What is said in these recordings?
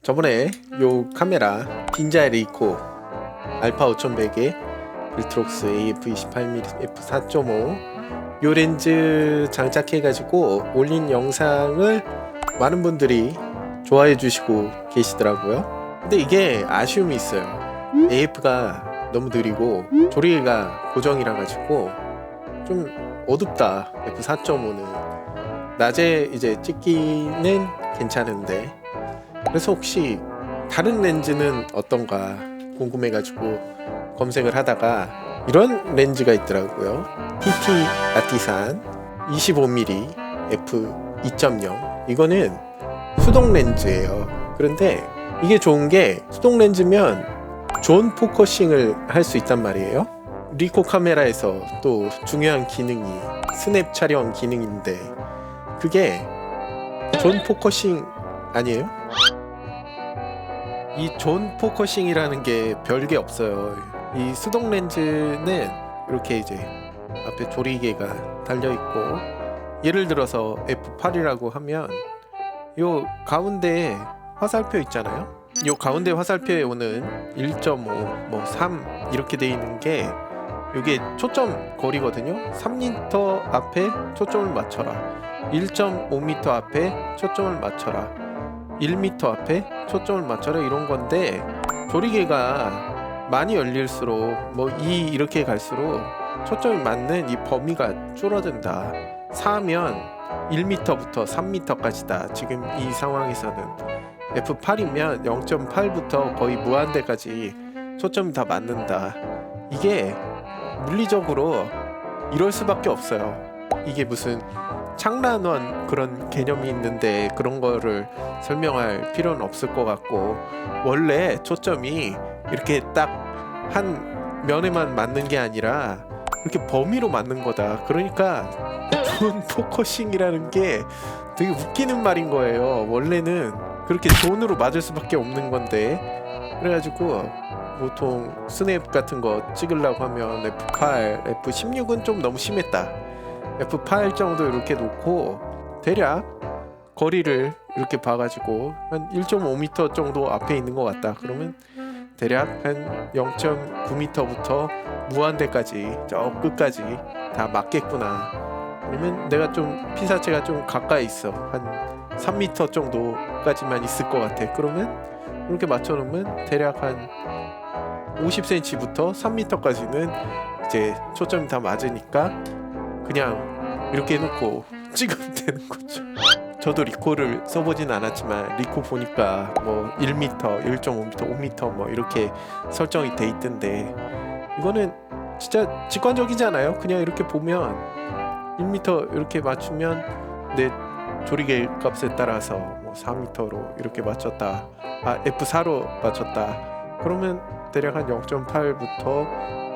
저번에 요 카메라 딘자이 리코 알파 5100에 빌트록스 AF28mm f4.5 요 렌즈 장착해가지고 올린 영상을 많은 분들이 좋아해 주시고 계시더라고요. 근데 이게 아쉬움이 있어요. AF가 너무 느리고 조리개가 고정이라 가지고 좀 어둡다. F4.5는 낮에 이제 찍기는 괜찮은데, 그래서 혹시 다른 렌즈는 어떤가 궁금해가지고 검색을 하다가 이런 렌즈가 있더라고요. TT 아티산 25mm f2.0. 이거는 수동 렌즈예요. 그런데 이게 좋은 게 수동 렌즈면 존 포커싱을 할 수 있단 말이에요. 리코 카메라에서 또 중요한 기능이 스냅 촬영 기능인데, 그게 존 포커싱 아니에요? 이 존 포커싱이라는 게 별게 없어요. 이 수동 렌즈는 이렇게 이제 앞에 조리개가 달려 있고, 예를 들어서 F8이라고 하면 요 가운데 화살표 있잖아요. 요 가운데 화살표에 오는 1.5, 뭐 3 이렇게 돼 있는 게 요게 초점 거리거든요. 3m 앞에 초점을 맞춰라, 1.5m 앞에 초점을 맞춰라, 1m 앞에 초점을 맞춰라, 이런 건데, 조리개가 많이 열릴수록 뭐 2 이렇게 갈수록 초점이 맞는 이 범위가 줄어든다. 4면 1m부터 3m까지다. 지금 이 상황에서는 F8이면 0.8부터 거의 무한대까지 초점이 다 맞는다. 이게 물리적으로 이럴 수밖에 없어요. 이게 무슨 창란원 그런 개념이 있는데 그런 거를 설명할 필요는 없을 것 같고, 원래 초점이 이렇게 딱 한 면에만 맞는 게 아니라 이렇게 범위로 맞는 거다. 그러니까 존 포커싱이라는 게 되게 웃기는 말인 거예요. 원래는 그렇게 존으로 맞을 수밖에 없는 건데, 그래가지고 보통 스냅 같은 거 찍으려고 하면 F8, F16은 좀 너무 심했다. F8 정도 이렇게 놓고 대략 거리를 이렇게 봐가지고 한 1.5m 정도 앞에 있는 것 같다. 그러면 대략 한 0.9m부터 무한대까지 저 끝까지 다 맞겠구나. 아니면 내가 좀 피사체가 좀 가까이 있어, 한 3m 정도까지만 있을 것 같아. 그러면 이렇게 맞춰놓으면 대략 한 50cm부터 3m까지는 이제 초점이 다 맞으니까 그냥 이렇게 해놓고 찍으면 되는 거죠. 저도 리코를 써보진 않았지만 리코 보니까 뭐 1m, 1.5m, 5m 뭐 이렇게 설정이 돼 있던데, 이거는 진짜 직관적이잖아요. 그냥 이렇게 보면 1m 이렇게 맞추면 내 조리개 값에 따라서 뭐 4m로 이렇게 맞췄다, F4로 맞췄다, 그러면 대략 한 0.8부터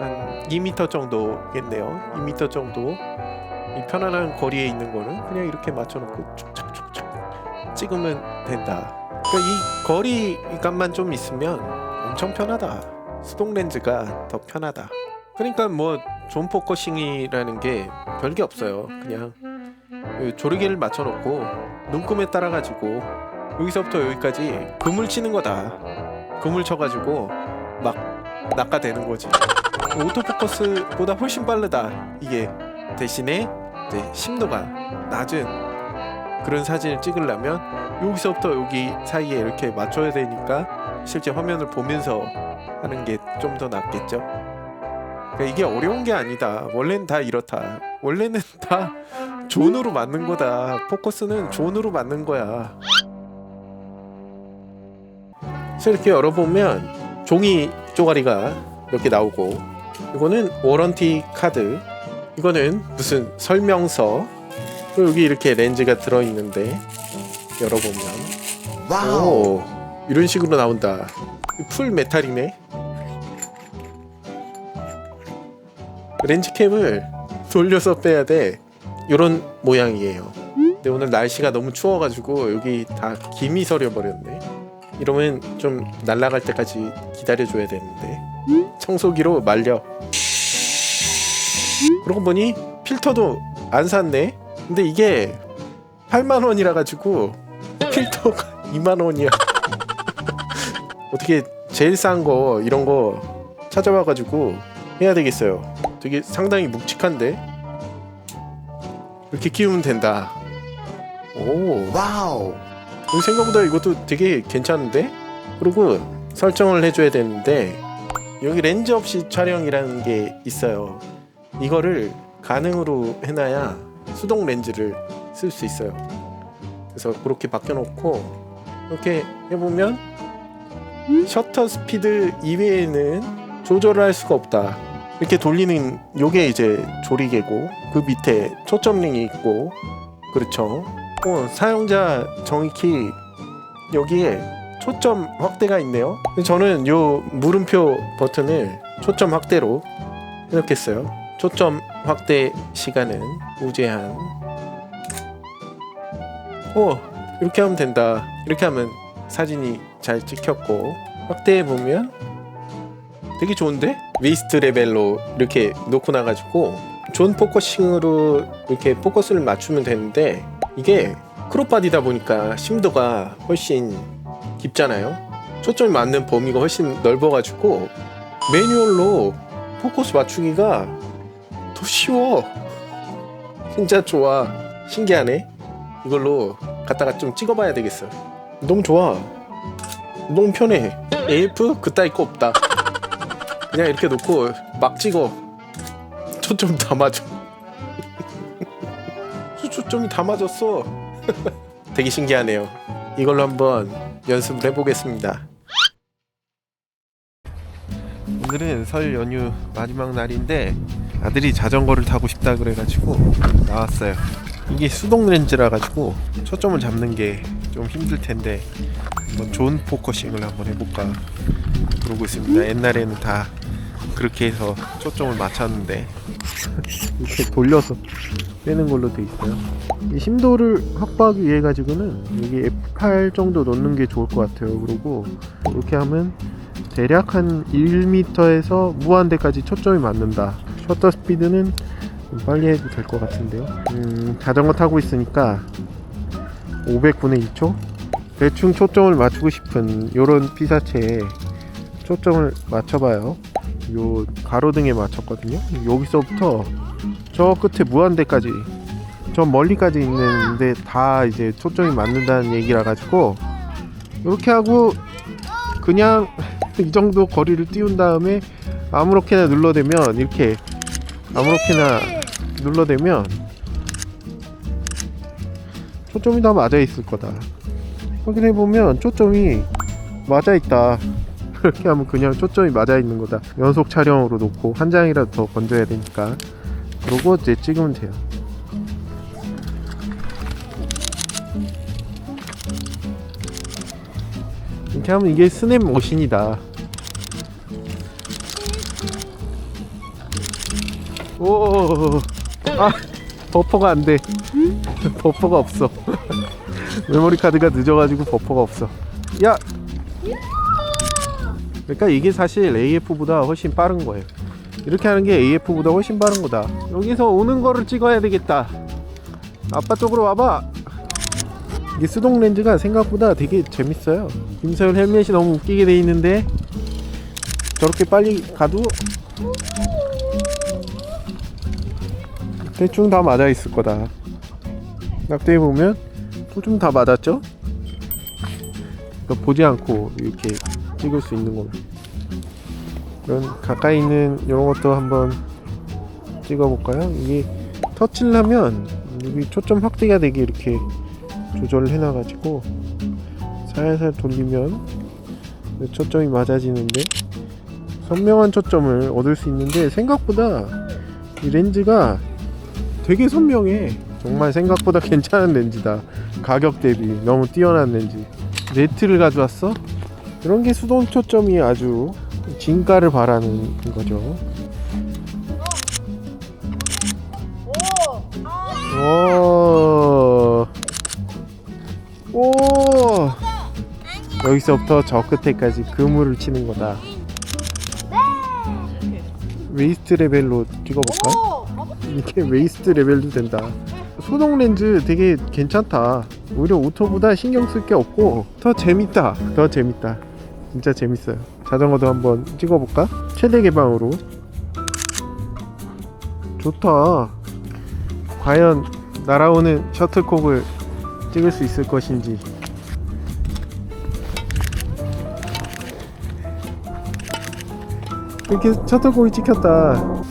한 2m 정도겠네요. 2m 정도 이 편안한 거리에 있는 거는 그냥 이렇게 맞춰놓고 쭉쭉쭉쭉 찍으면 된다. 그러니까 이 거리감만 좀 있으면 엄청 편하다. 수동 렌즈가 더 편하다. 그러니까 뭐 존 포커싱이라는 게 별게 없어요. 그냥 조리개를 맞춰놓고 눈금에 따라가지고 여기서부터 여기까지 금을 치는 거다. 금을 쳐가지고 막 낚아대는 거지. 오토포커스보다 훨씬 빠르다 이게. 대신에 이제 심도가 낮은 그런 사진을 찍으려면 여기서부터 여기 사이에 이렇게 맞춰야 되니까 실제 화면을 보면서 하는 게 좀 더 낫겠죠. 그러니까 이게 어려운 게 아니다. 원래는 다 이렇다. 원래는 다 존으로 맞는 거다. 포커스는 존으로 맞는 거야. 그래서 이렇게 열어보면 종이 쪼가리가 몇 개 나오고, 이거는 워런티 카드, 이거는 무슨 설명서, 그리고 여기 이렇게 렌즈가 들어있는데 열어보면 와우, 이런 식으로 나온다. 풀 메탈이네. 렌즈캡을 돌려서 빼야 돼. 이런 모양이에요. 근데 오늘 날씨가 너무 추워가지고 여기 다 김이 서려버렸네. 이러면 좀 날아갈 때까지 기다려줘야 되는데 청소기로 말려. 그러고 보니 필터도 안 샀네. 근데 이게 8만원이라 가지고 필터가 2만원이야 어떻게 제일 싼 거 이런 거 찾아와가지고 해야 되겠어요. 되게 상당히 묵직한데 이렇게 끼우면 된다. 오, 와우. 생각보다 이것도 되게 괜찮은데? 그리고 설정을 해줘야 되는데 여기 렌즈 없이 촬영이라는 게 있어요. 이거를 가능으로 해놔야 수동 렌즈를 쓸 수 있어요. 그래서 그렇게 바꿔놓고 이렇게 해보면 셔터 스피드 이외에는 조절을 할 수가 없다. 이렇게 돌리는 요게 이제 조리개고 그 밑에 초점링이 있고 그렇죠. 사용자 정의키 여기에 초점 확대가 있네요. 저는 요 물음표 버튼을 초점 확대로 해놓겠어요. 초점 확대 시간은 무제한. 이렇게 하면 된다. 이렇게 하면 사진이 잘 찍혔고 확대해 보면 되게 좋은데? 웨이스트 레벨로 이렇게 놓고 나가지고 존 포커싱으로 이렇게 포커스를 맞추면 되는데 이게 크롭바디다 보니까 심도가 훨씬 깊잖아요. 초점이 맞는 범위가 훨씬 넓어가지고 매뉴얼로 포커스 맞추기가 더 쉬워. 진짜 좋아. 신기하네. 이걸로 갖다가 좀 찍어봐야 되겠어. 너무 좋아. 너무 편해. AF 그따위 거 없다. 그냥 이렇게 놓고 막 찍어. 초점 다 맞아. 초점이 다 맞았어. 되게 신기하네요. 이걸로 한번 연습을 해보겠습니다. 오늘은 설 연휴 마지막 날인데 아들이 자전거를 타고 싶다 그래가지고 나왔어요. 이게 수동 렌즈라 가지고 초점을 잡는 게 좀 힘들 텐데 한번 존 포커싱을 한번 해볼까 그러고 있습니다. 옛날에는 다 그렇게 해서 초점을 맞췄는데 이렇게 돌려서 빼는 걸로 돼 있어요. 이 심도를 확보하기 위해 가지고는 여기 F8 정도 넣는 게 좋을 것 같아요. 그리고 이렇게 하면 대략 한 1m에서 무한대까지 초점이 맞는다. 셔터 스피드는 좀 빨리 해도 될 것 같은데요. 자전거 타고 있으니까 500분의 1초? 대충 초점을 맞추고 싶은 요런 피사체에 초점을 맞춰봐요. 요 가로등에 맞췄거든요. 여기서부터 저 끝에 무한대까지 저 멀리까지 있는데 다 이제 초점이 맞는다는 얘기라 가지고 이렇게 하고 그냥 이 정도 거리를 띄운 다음에 아무렇게나 눌러대면 이렇게 아무렇게나 눌러대면 초점이 다 맞아 있을 거다. 확인해 보면 초점이 맞아 있다. 이렇게 하면 그냥 초점이 맞아 있는 거다. 연속 촬영으로 놓고 한 장이라도 더 건져야 되니까 그러고 이제 찍으면 돼요. 이렇게 하면 이게 스냅 머신이다. 오, 버퍼가 안 돼. 버퍼가 없어. 메모리 카드가 늦어가지고 버퍼가 없어. 야! 그러니까 이게 사실 AF보다 훨씬 빠른 거예요. 이렇게 하는 게 AF보다 훨씬 빠른 거다. 여기서 오는 거를 찍어야 되겠다. 아빠 쪽으로 와봐. 이게 수동 렌즈가 생각보다 되게 재밌어요. 김서현 헬멧이 너무 웃기게 돼 있는데 저렇게 빨리 가도 대충 다 맞아 있을 거다. 낙대해 보면 좀 다 맞았죠? 그러니까 보지 않고 이렇게 찍을 수 있는 겁니다. 이런 가까이 있는 이런 것도 한번 찍어볼까요? 이게 터치를 하면 여기 초점 확대가 되게 이렇게 조절을 해놔가지고 살살 돌리면 초점이 맞아지는데 선명한 초점을 얻을 수 있는데 생각보다 이 렌즈가 되게 선명해. 정말 생각보다 괜찮은 렌즈다. 가격 대비 너무 뛰어난 렌즈. 네트를 가져왔어? 이런 게 수동 초점이 아주 진가를 바라는 거죠. 오! 여기서부터 저 끝에까지 그물을 치는 거다. 웨이스트 레벨로 찍어볼까? 이게 웨이스트 레벨도 된다. 수동 렌즈 되게 괜찮다. 오히려 오토보다 신경 쓸 게 없고 더 재밌다. 더 재밌다. 진짜 재밌어요. 자전거도 한번 찍어볼까? 최대 개방으로. 좋다. 과연 날아오는 셔틀콕을 찍을 수 있을 것인지. 이렇게 셔틀콕이 찍혔다.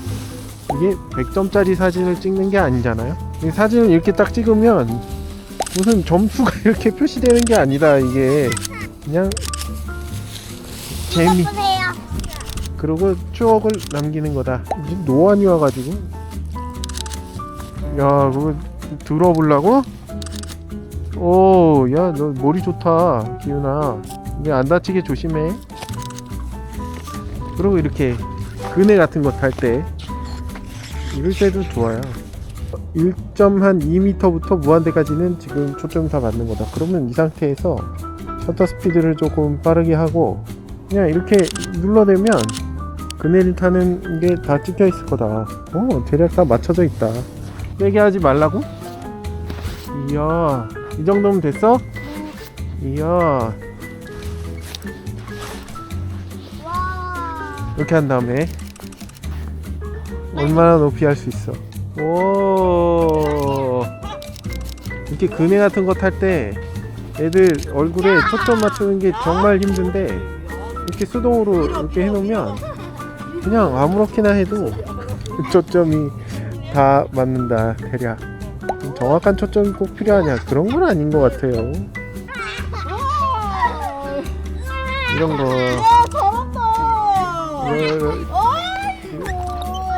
이게 100점짜리 사진을 찍는 게 아니잖아요. 이 사진을 이렇게 딱 찍으면 무슨 점수가 이렇게 표시되는 게 아니다. 이게 그냥 재미, 그리고 추억을 남기는 거다. 노안이 와가지고, 야, 그거 들어보려고? 오, 야, 너 머리 좋다, 기훈아. 이게 안 다치게 조심해. 그리고 이렇게 그네 같은 거 탈 때, 이럴 때도 좋아요. 1.2m부터 무한대까지는 지금 초점 다 맞는 거다. 그러면 이 상태에서 셔터 스피드를 조금 빠르게 하고 그냥 이렇게 눌러대면 그네를 타는 게 다 찍혀 있을 거다. 대략 다 맞춰져 있다. 세게 하지 말라고? 이야, 이 정도면 됐어? 이야, 이렇게 한 다음에 얼마나 높이 할 수 있어. 오, 이렇게 그네 같은 거 탈 때 애들 얼굴에 초점 맞추는 게 정말 힘든데 이렇게 수동으로 이렇게 해놓으면 그냥 아무렇게나 해도 초점이 다 맞는다. 대략 정확한 초점이 꼭 필요하냐, 그런 건 아닌 것 같아요. 이런 거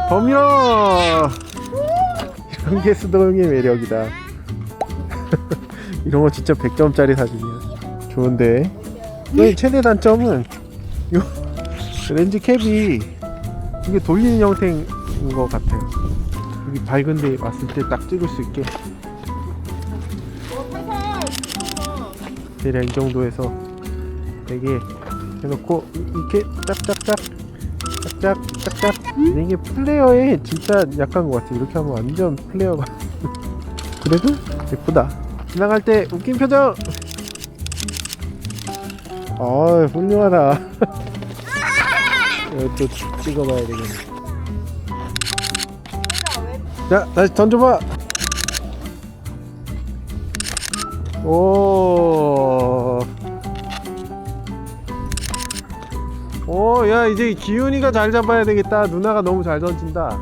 더 밀어. 이런 게 수동의 매력이다. 이런 거 진짜 100점짜리 사진이야. 좋은데 이 최대 단점은 요 렌즈 캡이 이게 돌리는 형태인 것 같아요. 여기 밝은데 왔을 때 딱 찍을 수 있게 대략 이 정도에서 4개 해놓고 이렇게 짝짝짝 짝짝짝짝. 이게 플레어에 진짜 약한 것 같아. 이렇게 하면 완전 플레어가 그래도 예쁘다. 지나갈 때 웃긴 표정. 훌륭하다. 또 찍어봐야 되겠네. 자, 다시 던져봐. 야, 이제 기훈이가 잘 잡아야 되겠다. 누나가 너무 잘 던진다.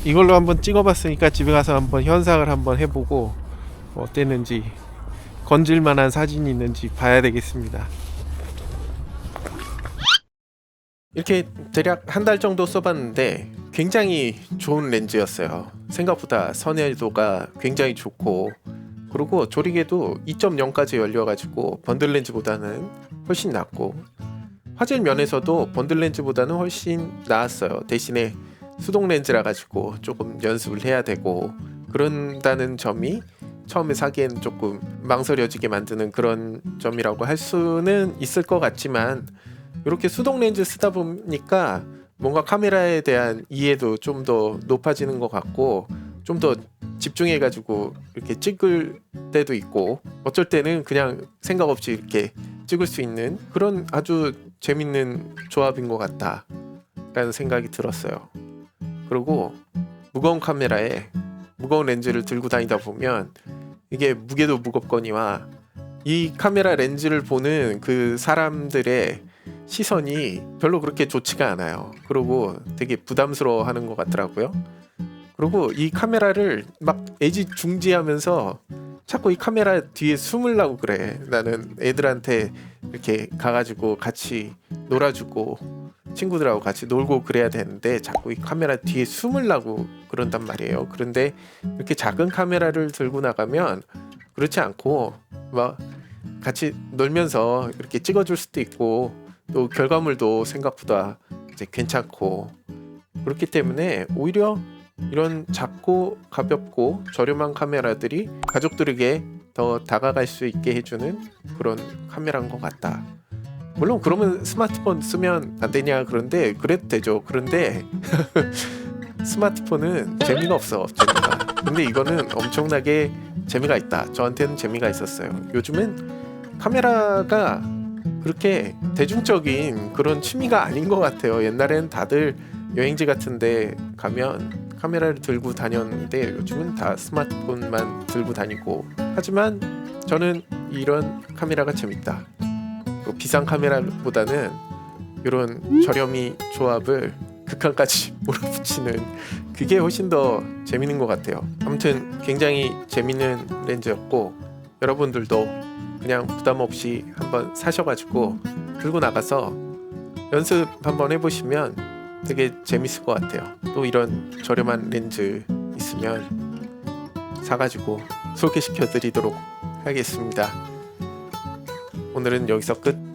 이걸로 한번 찍어봤으니까 집에 가서 한번 현상을 한번 해보고 어땠는지, 건질만한 사진이 있는지 봐야 되겠습니다. 이렇게 대략 한 달 정도 써봤는데 굉장히 좋은 렌즈였어요. 생각보다 선회도가 굉장히 좋고, 그리고 조리개도 2.0까지 열려가지고 번들 렌즈보다는 훨씬 낫고, 화질 면에서도 번들 렌즈보다는 훨씬 나았어요. 대신에 수동 렌즈라 가지고 조금 연습을 해야 되고 그런다는 점이 처음에 사기엔 조금 망설여지게 만드는 그런 점이라고 할 수는 있을 것 같지만, 이렇게 수동 렌즈 쓰다 보니까 뭔가 카메라에 대한 이해도 좀 더 높아지는 것 같고, 좀 더 집중해가지고 이렇게 찍을 때도 있고, 어쩔 때는 그냥 생각 없이 이렇게 찍을 수 있는 그런 아주 재밌는 조합인 것 같다 라는 생각이 들었어요. 그리고 무거운 카메라에 무거운 렌즈를 들고 다니다 보면 이게 무게도 무겁거니와 이 카메라 렌즈를 보는 그 사람들의 시선이 별로 그렇게 좋지가 않아요. 그리고 되게 부담스러워 하는 것 같더라고요. 그리고 이 카메라를 막 애지중지하면서 자꾸 이 카메라 뒤에 숨으려고 그래. 나는 애들한테 이렇게 가가지고 같이 놀아주고 친구들하고 같이 놀고 그래야 되는데 자꾸 이 카메라 뒤에 숨으려고 그런단 말이에요. 그런데 이렇게 작은 카메라를 들고 나가면 그렇지 않고 막 같이 놀면서 이렇게 찍어줄 수도 있고, 또 결과물도 생각보다 이제 괜찮고, 그렇기 때문에 오히려 이런 작고 가볍고 저렴한 카메라들이 가족들에게 더 다가갈 수 있게 해주는 그런 카메라인 것 같다. 물론 그러면 스마트폰 쓰면 안 되냐, 그런데 그래도 되죠. 그런데 스마트폰은 재미가 없어, 재미가. 근데 이거는 엄청나게 재미가 있다. 저한테는 재미가 있었어요. 요즘은 카메라가 그렇게 대중적인 그런 취미가 아닌 것 같아요. 옛날엔 다들 여행지 같은데 가면 카메라를 들고 다녔는데 요즘은 다 스마트폰만 들고 다니고, 하지만 저는 이런 카메라가 재밌다. 비싼 카메라보다는 이런 저렴이 조합을 극한까지 몰아붙이는 그게 훨씬 더 재밌는 것 같아요. 아무튼 굉장히 재밌는 렌즈였고, 여러분들도 그냥 부담 없이 한번 사셔가지고 들고 나가서 연습 한번 해보시면 되게 재밌을 것 같아요. 또 이런 저렴한 렌즈 있으면 사가지고 소개시켜 드리도록 하겠습니다. 오늘은 여기서 끝.